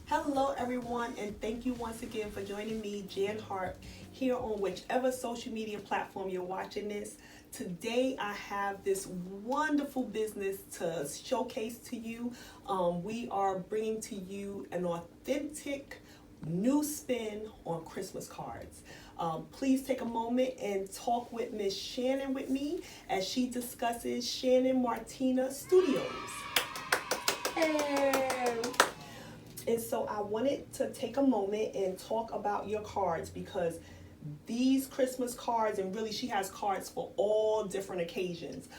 Hello, everyone, and thank you once again for joining me, Jan Harp, here on whichever social media platform you're watching this. Today, I have this wonderful business to showcase to you. We are bringing to you an authentic new spin on Christmas cards. Please take a moment and talk with Miss Shanon with me as she discusses Shanon Martina Studios. Hey. And so I wanted to take a moment and talk about your cards because these Christmas cards, and really she has cards for all different occasions.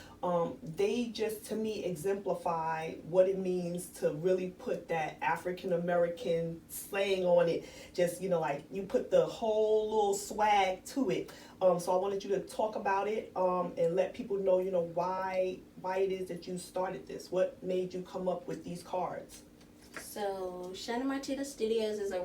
They just, to me, exemplify what it means to really put that African American slang on it. Just, like you put the whole little swag to it. So I wanted you to talk about it and let people know, why it is that you started this. What made you come up with these cards? So Shanon Martina Studios is an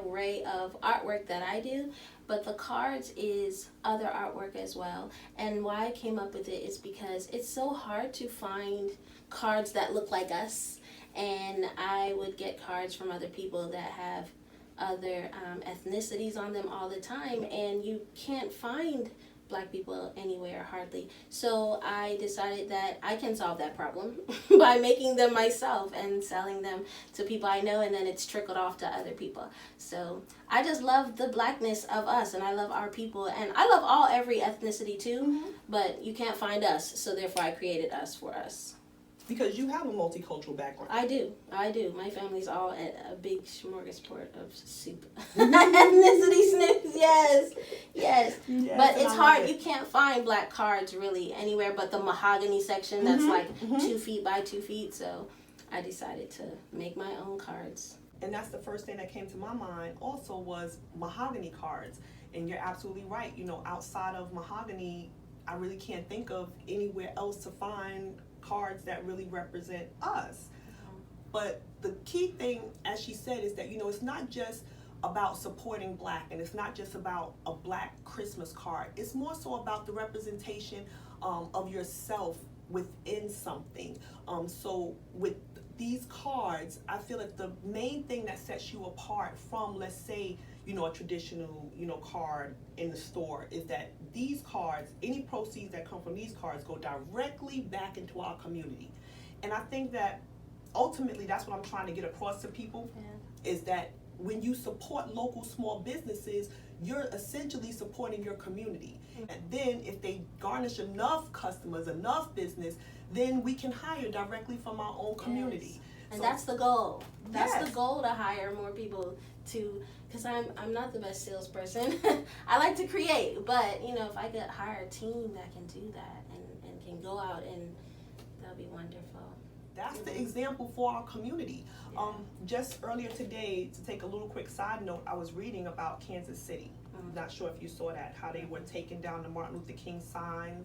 array of artwork that I do, but the cards is other artwork as well. And why I came up with it is because it's so hard to find cards that look like us, and I would get cards from other people that have other ethnicities on them all the time, and you can't find Black people anywhere hardly. So I decided that I can solve that problem by making them myself and selling them to people I know, and then it's trickled off to other people. So I just love the Blackness of us, and I love our people, and I love every ethnicity too, but you can't find us, so therefore I created us for us. Because you have a multicultural background. I do. My family's all at a big smorgasbord of soup. Ethnicity snips, yes. But it's hard. You can't find Black cards really anywhere but the mahogany section that's 2 feet by 2 feet. So I decided to make my own cards. And that's the first thing that came to my mind also was mahogany cards. And you're absolutely right. Outside of mahogany, I really can't think of anywhere else to find cards that really represent us. But the key thing, as she said, is that it's not just about supporting Black, and it's not just about a Black Christmas card. It's more so about the representation of yourself within something. So with these cards, I feel like the main thing that sets you apart from, let's say, a traditional, card in the store is that these cards, any proceeds that come from these cards go directly back into our community. And I think that ultimately that's what I'm trying to get across to people, is that when you support local small businesses, you're essentially supporting your community. And then if they garnish enough customers, enough business, then we can hire directly from our own community. Yes. And that's the goal. That's the goal, to hire more people because I'm not the best salesperson. I like to create, but if I could hire a team that can do that and can go out, and that'll be wonderful. That's the example for our community. Yeah. Just earlier today, to take a little quick side note, I was reading about Kansas City. Not sure if you saw that, how they were taking down the Martin Luther King sign.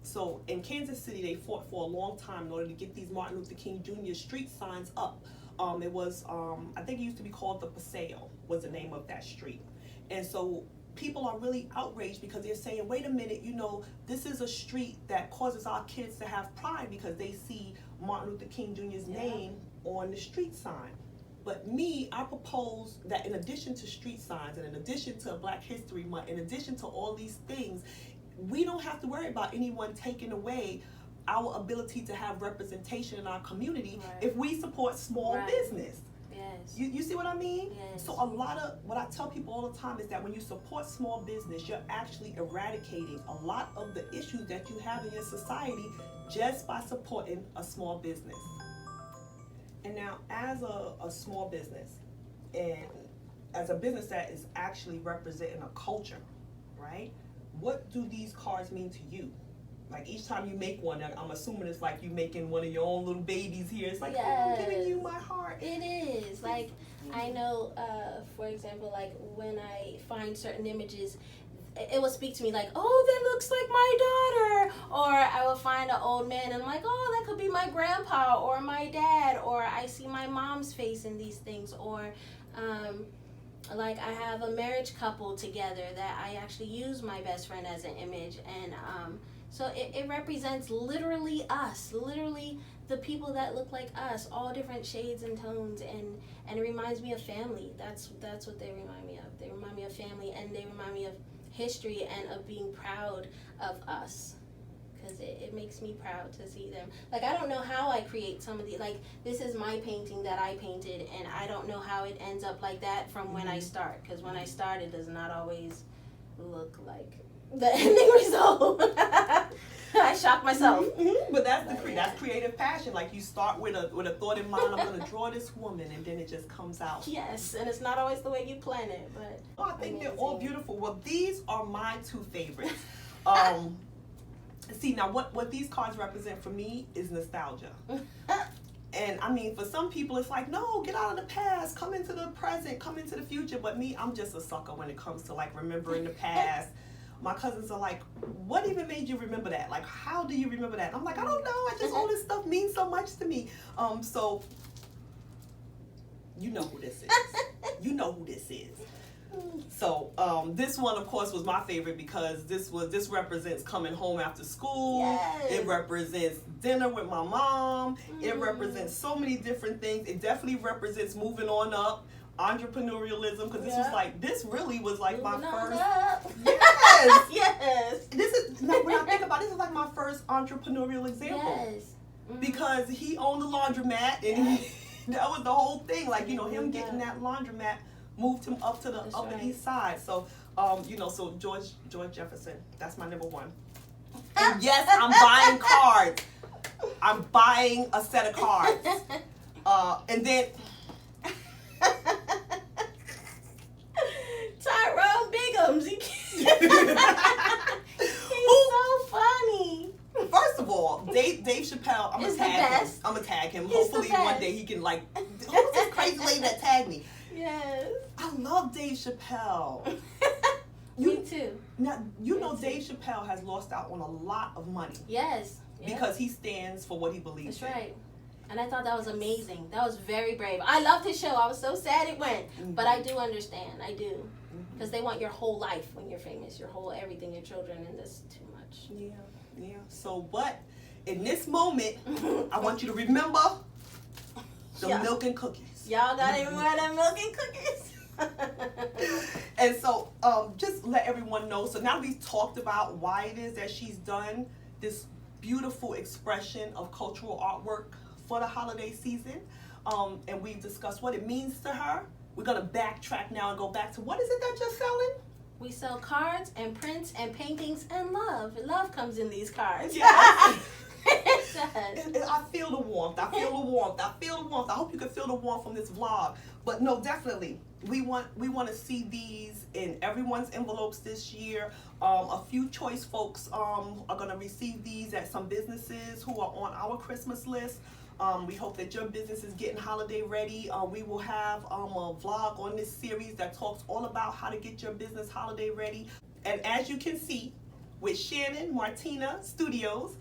So in Kansas City, they fought for a long time in order to get these Martin Luther King Jr. street signs up. It was, I think it used to be called the Paseo, was the name of that street. And so people are really outraged because they're saying, wait a minute, this is a street that causes our kids to have pride because they see Martin Luther King Jr.'s name on the street sign. But I propose that in addition to street signs, and in addition to Black History Month, in addition to all these things, we don't have to worry about anyone taking away our ability to have representation in our community if we support small business. Yes. You see what I mean? Yes. So a lot of what I tell people all the time is that when you support small business, you're actually eradicating a lot of the issues that you have in your society just by supporting a small business. And now, as a small business, and as a business that is actually representing a culture, right? What do these cards mean to you? Like each time you make one, I'm assuming it's like you making one of your own little babies here. It's like, I'm giving you my heart. It is. Like, I know, for example, like when I find certain images, it will speak to me like, oh, that looks like my daughter. Or I will find an old man and I'm like, oh, that could be my grandpa or my dad. Or I see my mom's face in these things. Or like I have a marriage couple together that I actually use my best friend as an image. And so it represents literally us, literally the people that look like us, all different shades and tones, and it reminds me of family. That's what they remind me of. They remind me of family, and they remind me of history and of being proud of us. Because it makes me proud to see them. Like, I don't know how I create some of the, like, this is my painting that I painted, and I don't know how it ends up like that from when I start. Because when I start, it does not always look like the ending result. I shock myself. But that's creative passion. Like, you start with a thought in mind, I'm going to draw this woman, and then it just comes out. Yes, and it's not always the way you plan it, but I think they're all beautiful. Well, these are my two favorites. See, now what these cards represent for me is nostalgia. And I mean, for some people, it's like, no, get out of the past, come into the present, come into the future. But me, I'm just a sucker when it comes to, like, remembering the past. My cousins are like, what even made you remember that? Like, how do you remember that? And I'm like, I don't know. All this stuff means so much to me. So, you know who this is. You know who this is. So this one, of course, was my favorite because this represents coming home after school. Yes. It represents dinner with my mom. It represents so many different things. It definitely represents moving on up, entrepreneurialism, because this really was like moving my on first. Up. Yes, yes. This is when I think about it, this is like my first entrepreneurial example. Yes. Because he owned a laundromat, and that was the whole thing. Like, you know, him getting that laundromat moved him up to the Upper East Side. So, so George Jefferson, that's my number one. And yes, I'm buying cards. I'm buying a set of cards. And then Tyrone Biggums. He's so funny. First of all, Dave Chappelle, I'm gonna tag him. He's Hopefully one day he can, like, who's this crazy lady that tagged me? Yes. I love Dave Chappelle. Me too. Now, know Dave Chappelle has lost out on a lot of money. Yes. Because he stands for what he believes in. That's right. And I thought that was amazing. That was very brave. I loved his show. I was so sad it went. But I do understand. I do. Because they want your whole life when you're famous. Your whole everything, your children, and that's too much. Yeah. So what, in this moment, I want you to remember the milk and cookies. Y'all got to remember that milk and cookies. And so just let everyone know. So now we've talked about why it is that she's done this beautiful expression of cultural artwork for the holiday season. And we've discussed what it means to her. We're going to backtrack now and go back to what is it that you're selling? We sell cards and prints and paintings and love. Love comes in these cards. Yeah. It does. I feel the warmth. I hope you can feel the warmth from this vlog. But no, definitely, we want to see these in everyone's envelopes this year. A few choice folks are going to receive these at some businesses who are on our Christmas list. We hope that your business is getting holiday ready. We will have a vlog on this series that talks all about how to get your business holiday ready. And as you can see, with Shanon Martina Studios,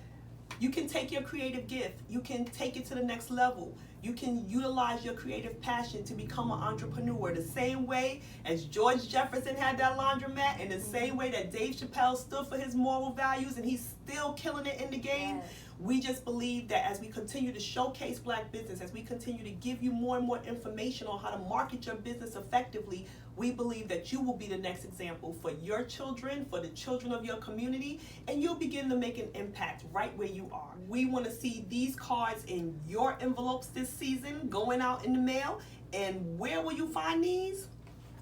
you can take your creative gift. You can take it to the next level. You can utilize your creative passion to become an entrepreneur. The same way as George Jefferson had that laundromat, and the same way that Dave Chappelle stood for his moral values, and he's still killing it in the game. Yes. We just believe that as we continue to showcase Black business, as we continue to give you more and more information on how to market your business effectively, we believe that you will be the next example for your children, for the children of your community, and you'll begin to make an impact right where you are. We want to see these cards in your envelopes this season, going out in the mail. And where will you find these?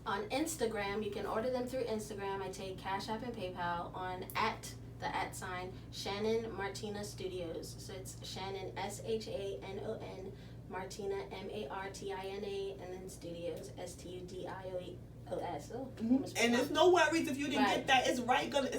On Instagram. You can order them through Instagram. I take Cash App and PayPal on the @ Shanon Martina Studios. So it's Shanon SHANON, Martina MARTINA, and then Studios STUDIOS. And there's no worries if you didn't get that. It's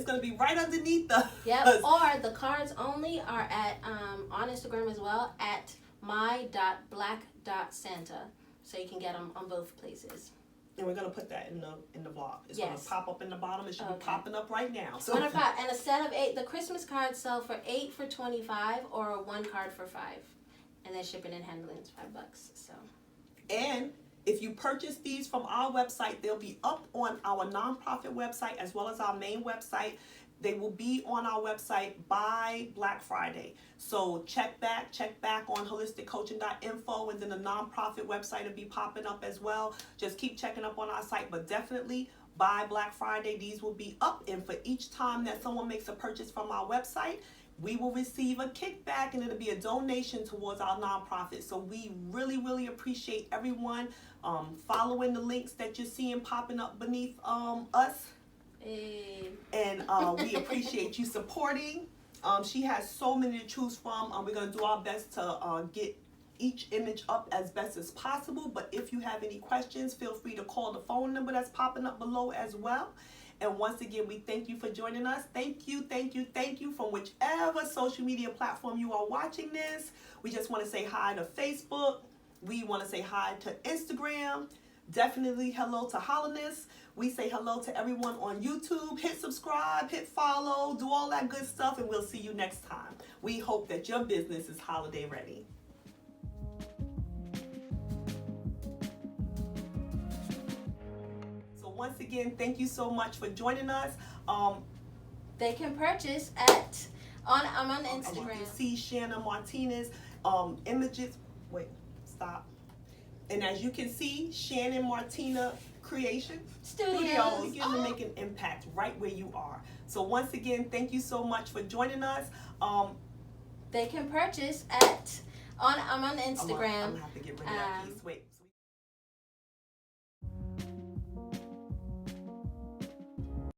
gonna be right underneath the. Yep. Or the cards only are at on Instagram as well at my.black.santa. So you can get them on both places. And we're gonna put that in the vlog. It's gonna pop up in the bottom. It should be popping up right now. So and a set of 8. The Christmas cards sell for 8 for $25 or 1 card for $5, and then shipping and handling is $5. So. And if you purchase these from our website, they'll be up on our nonprofit website as well as our main website. They will be on our website by Black Friday. So check back on holisticcoaching.info, and then the nonprofit website will be popping up as well. Just keep checking up on our site, but definitely by Black Friday, these will be up. And for each time that someone makes a purchase from our website, we will receive a kickback, and it'll be a donation towards our nonprofit. So we really, really appreciate everyone following the links that you're seeing popping up beneath us. Hey. And we appreciate you supporting. She has so many to choose from. We're going to do our best to get each image up as best as possible. But if you have any questions, feel free to call the phone number that's popping up below as well. And once again, we thank you for joining us. Thank you from whichever social media platform you are watching this. We just want to say hi to Facebook. We want to say hi to Instagram. Definitely hello to Holonis. We say hello to everyone on YouTube. Hit subscribe, hit follow, do all that good stuff, and we'll see you next time. We hope that your business is holiday ready. So once again, thank you so much for joining us. They can purchase at I'm on Instagram. You see Shanon Martina's images. Wait, stop. And as you can see, Shanon Martina Studios, you're going to make an impact right where you are. So once again, thank you so much for joining us. They can purchase at I'm on Instagram. I'm going to have to get rid of that piece. Wait.